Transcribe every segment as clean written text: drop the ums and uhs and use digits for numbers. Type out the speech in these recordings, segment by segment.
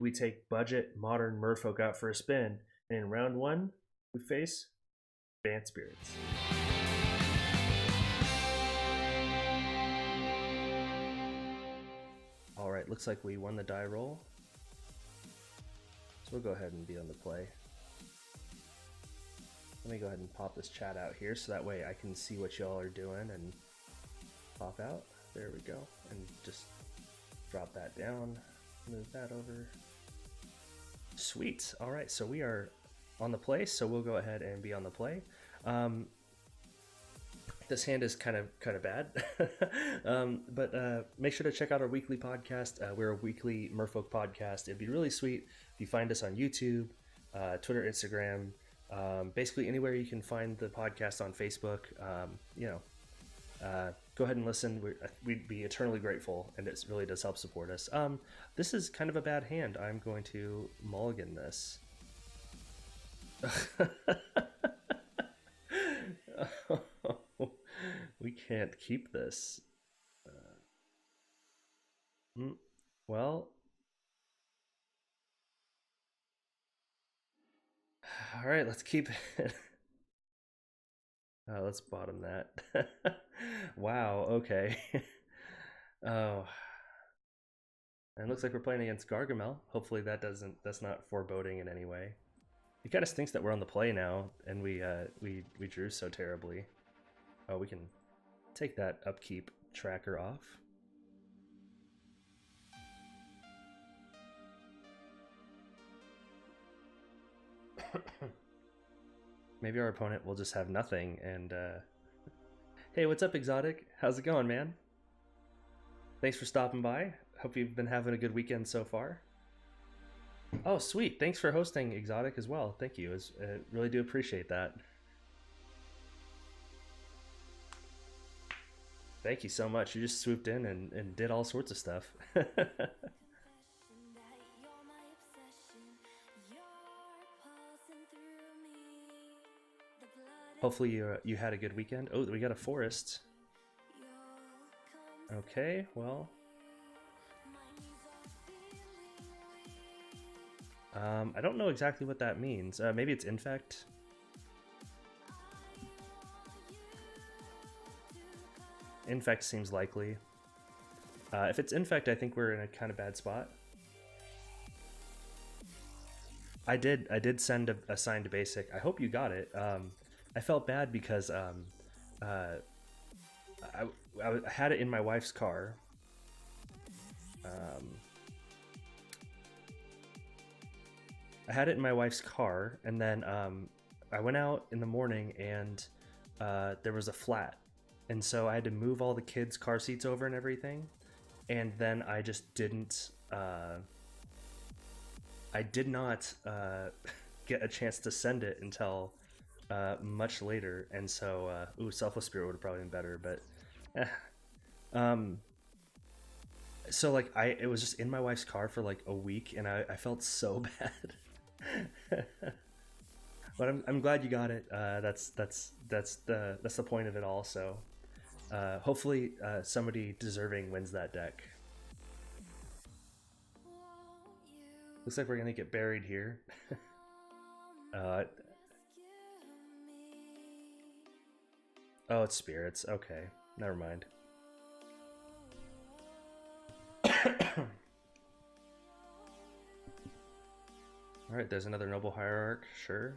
we take budget modern merfolk out for a spin, and in round 1, we face Bant Spirits. Alright, looks like we won the die roll. So we'll go ahead and be on the play. Let me go ahead and pop this chat out here so that way I can see what y'all are doing and pop out. There we go. And just drop that down, move that over. Sweet. Alright, so we are on the play, so we'll go ahead and be on the play. This hand is kind of bad, but make sure to check out our weekly podcast. We're a weekly Merfolk podcast. It'd be really sweet if you find us on YouTube, Twitter, Instagram, basically anywhere you can find the podcast on Facebook. Go ahead and listen. We'd be eternally grateful, and it really does help support us. This is kind of a bad hand. I'm going to mulligan this. We can't keep this. Well, all right, let's keep it. Let's bottom that. Wow, okay. Oh, and it looks like we're playing against Gargamel. Hopefully that's not foreboding in any way. It kind of stinks that we're on the play now, and we drew so terribly. Oh, we can take that upkeep tracker off. Maybe our opponent will just have nothing and hey, what's up, Exotic? How's it going, man? Thanks for stopping by. Hope you've been having a good weekend so far. Oh, sweet. Thanks for hosting, Exotic, as well. Thank you. Really do appreciate that. Thank you so much. You just swooped in and did all sorts of stuff. Hopefully you had a good weekend. Oh, we got a forest. Okay, well. I don't know exactly what that means. Maybe it's infect. Infect seems likely. If it's infect, I think we're in a kind of bad spot. I did send a signed basic. I hope you got it. I felt bad because I had it in my wife's car. I had it in my wife's car, and then I went out in the morning, and there was a flat, and so I had to move all the kids' car seats over and everything, and then I just didn't. I did not get a chance to send it until much later, and so Selfless Spirit would have probably been better, but so like it was just in my wife's car for like a week, and I felt so bad. But I'm glad you got it. That's the point of it all. So hopefully somebody deserving wins that deck. Looks like we're gonna get buried here. Oh, it's spirits. Okay, never mind. All right, there's another Noble Hierarch, sure.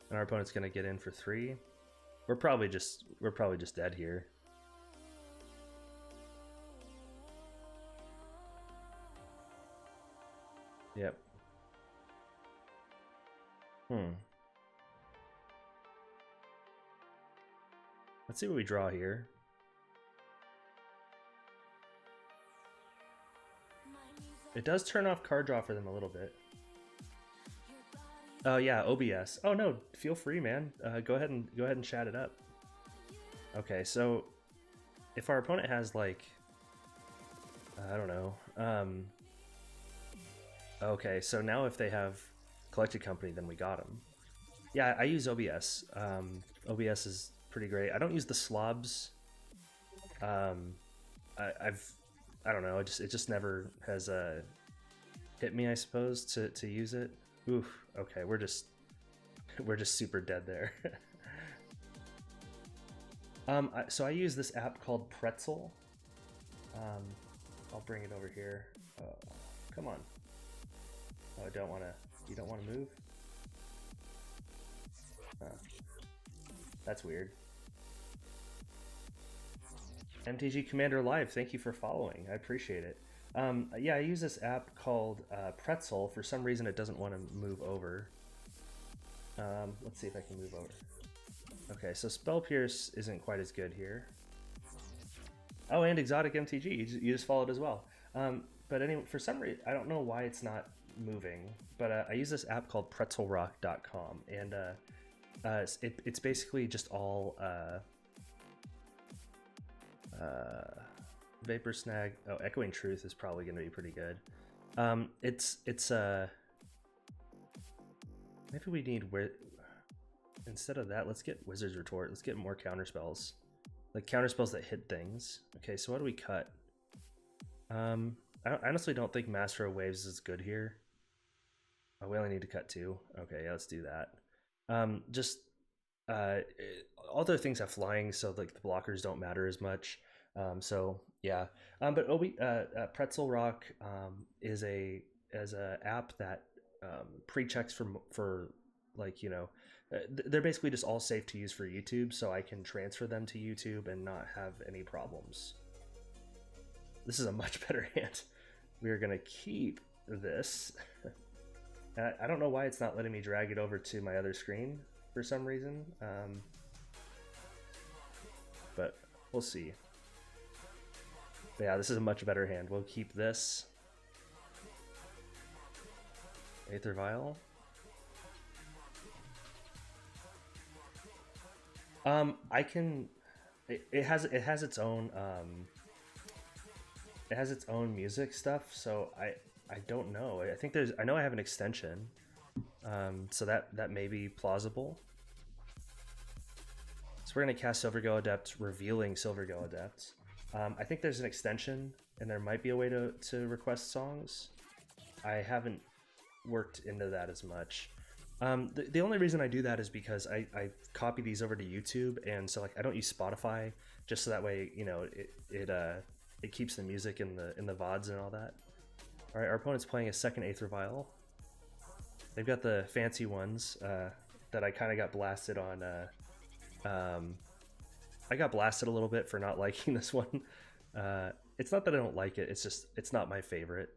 And our opponent's gonna get in for 3. We're probably just dead here. Yep. Let's see what we draw here. It does turn off card draw for them a little bit. Oh yeah, OBS. Oh no, feel free, man. Go ahead and chat it up. Okay, so if our opponent has like, I don't know. Okay, so now if they have Collected Company, then we got them. Yeah, I use OBS. OBS is pretty great. I don't use the slobs. I don't know. It just never has hit me, I suppose, to use it. Oof. Okay, we're just super dead there. So I use this app called Pretzel. I'll bring it over here. Come on. Oh, you don't want to move? That's weird. MTG Commander Live, thank you for following. I appreciate it. Yeah, I use this app called Pretzel. For some reason, it doesn't want to move over. Let's see if I can move over. Okay, so Spell Pierce isn't quite as good here. Oh, and Exotic MTG, you just followed as well. But anyway, for some reason, I don't know why it's not moving, but I use this app called pretzelrock.com, and it's basically just all Vapor Snag. Oh, Echoing Truth is probably going to be pretty good. It's maybe we need instead of that, let's get Wizard's Retort. Let's get more counterspells, like counterspells that hit things. Okay, so what do we cut? I honestly don't think Master of Waves is good here. Oh, we only need to cut 2. Okay, yeah, let's do that. Just other things have flying, so like the blockers don't matter as much. So yeah, but Pretzel Rock is a app that pre-checks for like, you know, they're basically just all safe to use for YouTube, so I can transfer them to YouTube and not have any problems. This is a much better hand. We are gonna keep this. I don't know why it's not letting me drag it over to my other screen for some reason, but we'll see. But yeah, this is a much better hand. We'll keep this. Aether Vial. I can. It has its own. It has its own music stuff, so I don't know. I think I know I have an extension, so that may be plausible. So we're gonna cast Silvergill Adept, revealing Silvergill Adept. I think there's an extension, and there might be a way to request songs. I haven't worked into that as much. The only reason I do that is because I copy these over to YouTube, and so like I don't use Spotify, just so that way, you know, it keeps the music in the VODs and all that. All right, our opponent's playing a second Aether Vial. They've got the fancy ones that I kind of got blasted on. I got blasted a little bit for not liking this one. It's not that I don't like it, it's just it's not my favorite.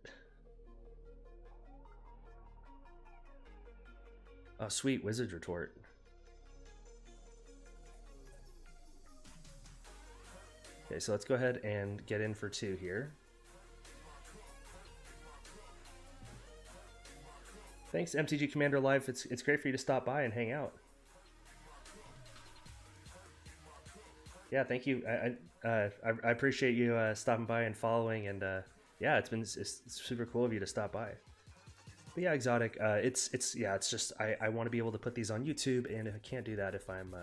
Oh, sweet, Wizard's Retort. Okay, so let's go ahead and get in for 2 here. Thanks, MTG Commander Live. It's great for you to stop by and hang out. Yeah, thank you. I appreciate you stopping by and following, and yeah, it's super cool of you to stop by. But yeah, Exotic. It's just I want to be able to put these on YouTube, and I can't do that if I'm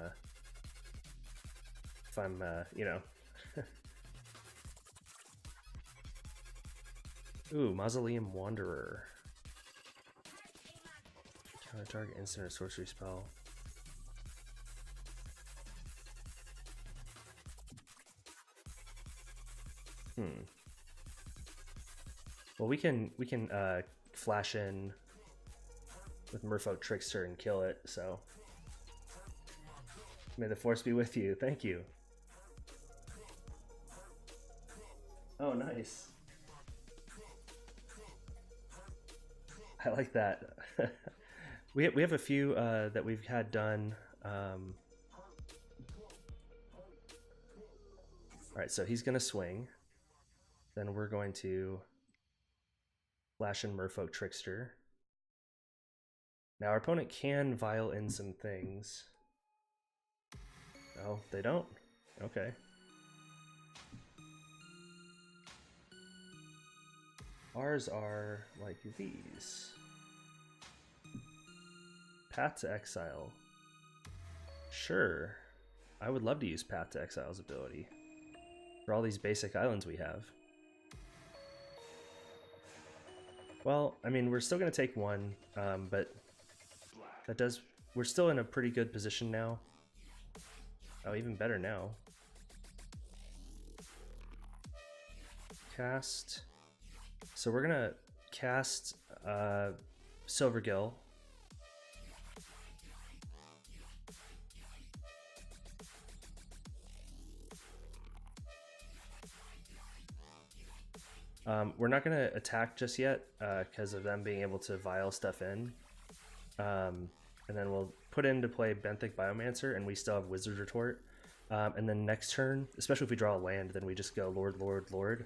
you know. Ooh, Mausoleum Wanderer. Counter target instant or sorcery spell. Well, we can flash in with Merfolk Trickster and kill it, so may the force be with you. Thank you. Oh, nice. I like that. we have a few that we've had done. All right, so he's gonna swing. Then we're going to flash in Merfolk Trickster. Now our opponent can vial in some things. Oh, they don't? Okay. Ours are like these. Path to Exile. Sure. I would love to use Path to Exile's ability for all these basic islands we have. Well, I mean, we're still going to take one, but that does... We're still in a pretty good position now. Oh, even better now. Cast. So we're going to cast Silvergill. We're not going to attack just yet because of them being able to vial stuff in. And then we'll put into play Benthic Biomancer, and we still have Wizard Retort. And then next turn, especially if we draw a land, then we just go Lord, Lord, Lord.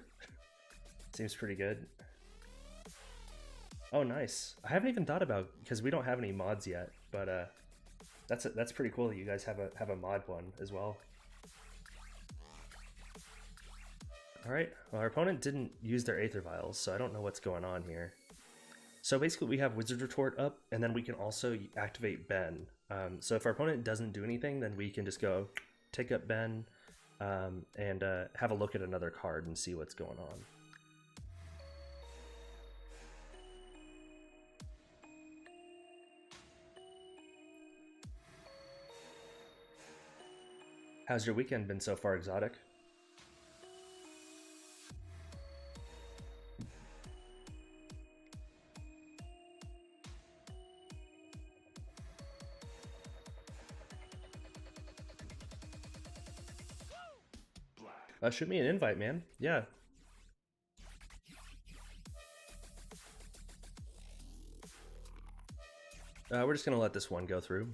Seems pretty good. Oh, nice. I haven't even thought about, because we don't have any mods yet, but that's pretty cool that you guys have a mod one as well. Alright, well, our opponent didn't use their Aether Vials, so I don't know what's going on here. So basically we have Wizard Retort up, and then we can also activate Ben. So if our opponent doesn't do anything, then we can just go take up Ben and have a look at another card and see what's going on. How's your weekend been so far, Exotic? Shoot me an invite, man. Yeah. We're just gonna let this one go through.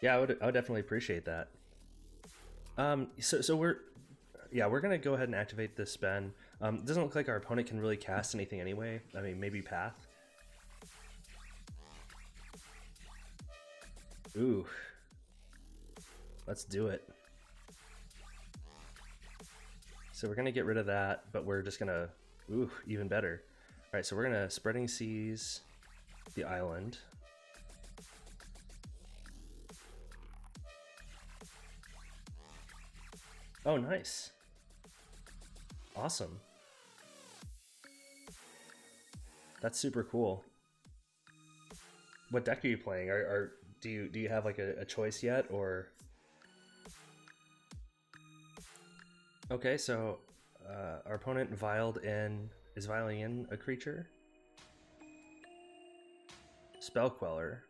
Yeah, I would definitely appreciate that. So we're gonna go ahead and activate this Ben. It doesn't look like our opponent can really cast anything anyway. I mean, maybe Path. Ooh. Let's do it. So we're gonna get rid of that, but we're just gonna... Ooh, even better. Alright, so we're gonna Spreading Seas the island. Oh, nice. Awesome. That's super cool. What deck are you playing? Do you have like a choice yet, or? Okay, so our opponent is vialing in a creature. Spell Queller.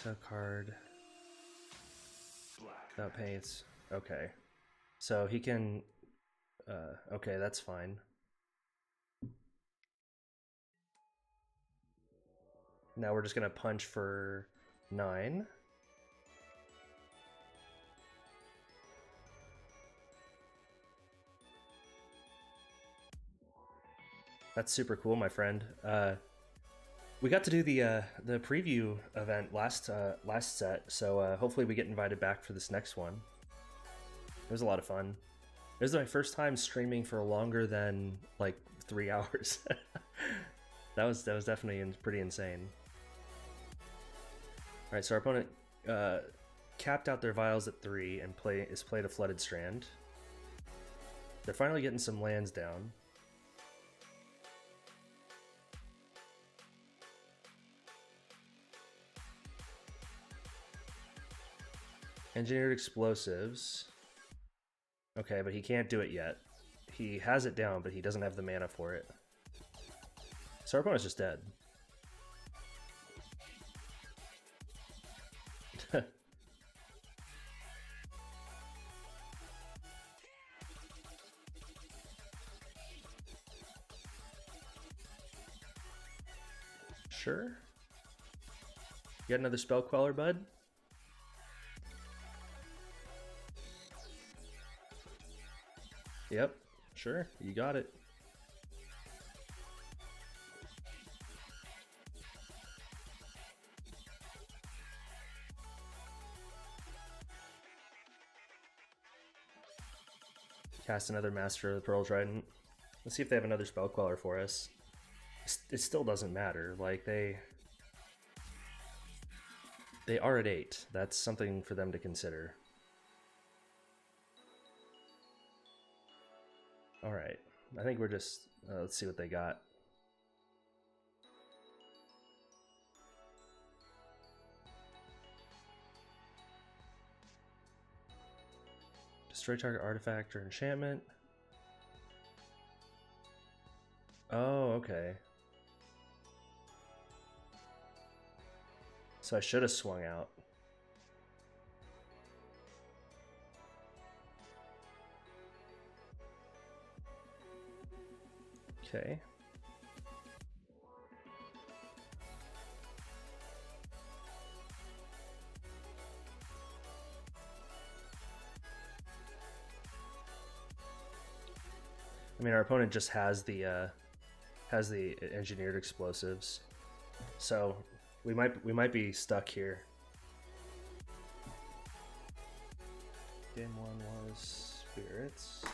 So card. Without paints. Okay. So he can... okay, that's fine. Now we're just gonna punch for 9. That's super cool, my friend. We got to do the preview event last set, so hopefully we get invited back for this next one. It was a lot of fun. It was my first time streaming for longer than like 3 hours. that was definitely pretty insane. All right, so our opponent capped out their vials at 3 and played a Flooded Strand. They're finally getting some lands down. Engineered Explosives. Okay, but he can't do it yet. He has it down, but he doesn't have the mana for it. So our opponent's just dead. Sure. You got another Spell Queller, bud? Yep, sure, you got it. Cast another Master of the Pearl Trident. Let's see if they have another Spell Queller for us. It still doesn't matter. Like, they They are at 8. That's something for them to consider. All right. I think we're just... let's see what they got. Destroy target artifact or enchantment. Oh, okay. So I should have swung out. Okay. I mean, our opponent just has the engineered explosives, so we might be stuck here. Game 1 was Spirits.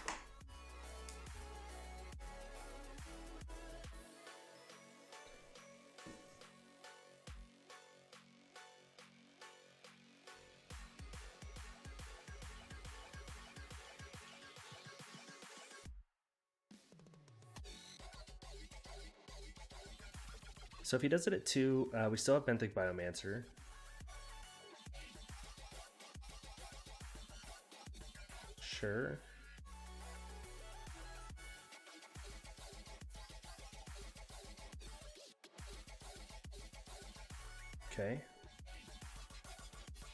So if he does it at 2, we still have Benthic Biomancer. Sure. Okay.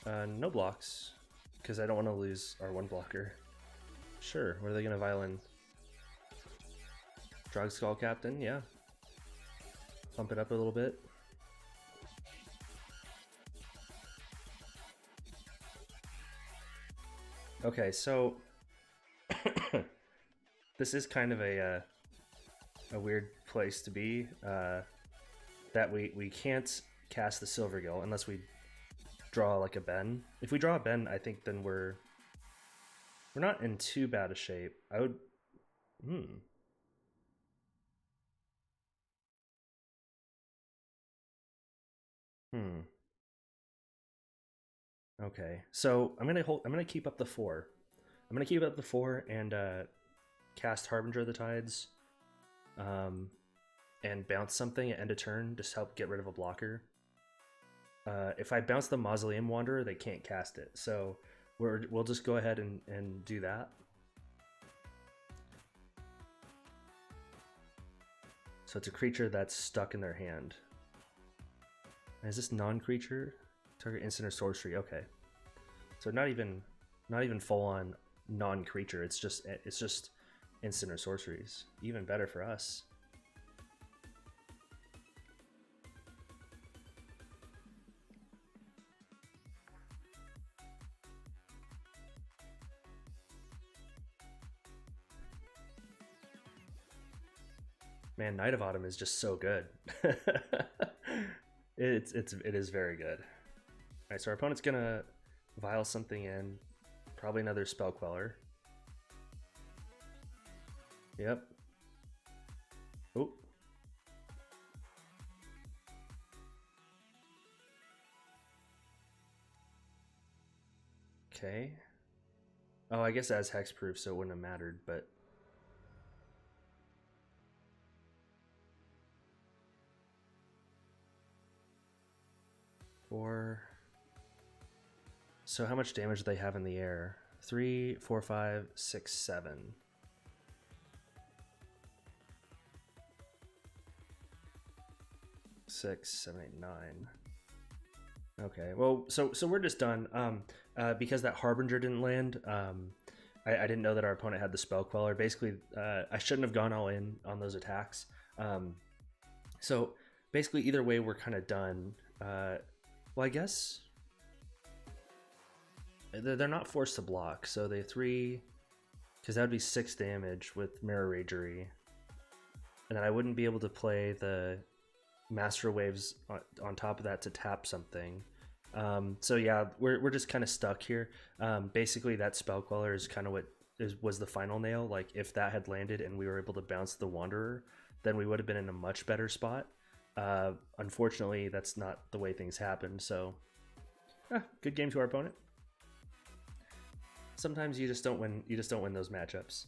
No blocks, because I don't want to lose our 1 blocker. Sure. What are they going to violin? Drog Skull Captain, yeah. Pump it up a little bit. Okay, so this is kind of a weird place to be. That we can't cast the Silvergill unless we draw like a Ben. If we draw a Ben, I think then we're not in too bad a shape. I would. Okay, so I'm gonna keep up the 4. I'm gonna keep up the 4 and cast Harbinger of the Tides, and bounce something at end of turn, just help get rid of a blocker. If I bounce the Mausoleum Wanderer, they can't cast it, so we'll just go ahead and do that. So it's a creature that's stuck in their hand. Is this non-creature? Target instant or sorcery. Okay, so not even full on non-creature. It's just instant or sorceries. Even better for us. Man, Knight of Autumn is just so good. It is very good. Alright, so our opponent's gonna vial something in. Probably another Spell Queller. Yep. Oh. Okay. Oh, I guess as hexproof, so it wouldn't have mattered, but... So how much damage do they have in the air? 3, 4, 5, 6, 7. Six, 7, 8, 9. Okay, well, so we're just done. Because that Harbinger didn't land, I didn't know that our opponent had the Spell Queller. Basically, I shouldn't have gone all in on those attacks. So basically, either way, we're kind of done. Well, I guess they're not forced to block, so they 3, because that would be 6 damage with Mirror Ragery, and then I wouldn't be able to play the Master Waves on top of that to tap something. So yeah, we're just kind of stuck here. Basically, that Spell Queller is kind of what was the final nail. Like, if that had landed and we were able to bounce the Wanderer, then we would have been in a much better spot. Unfortunately, that's not the way things happened, so Good game to our opponent. Sometimes you just don't win. You just don't win those matchups.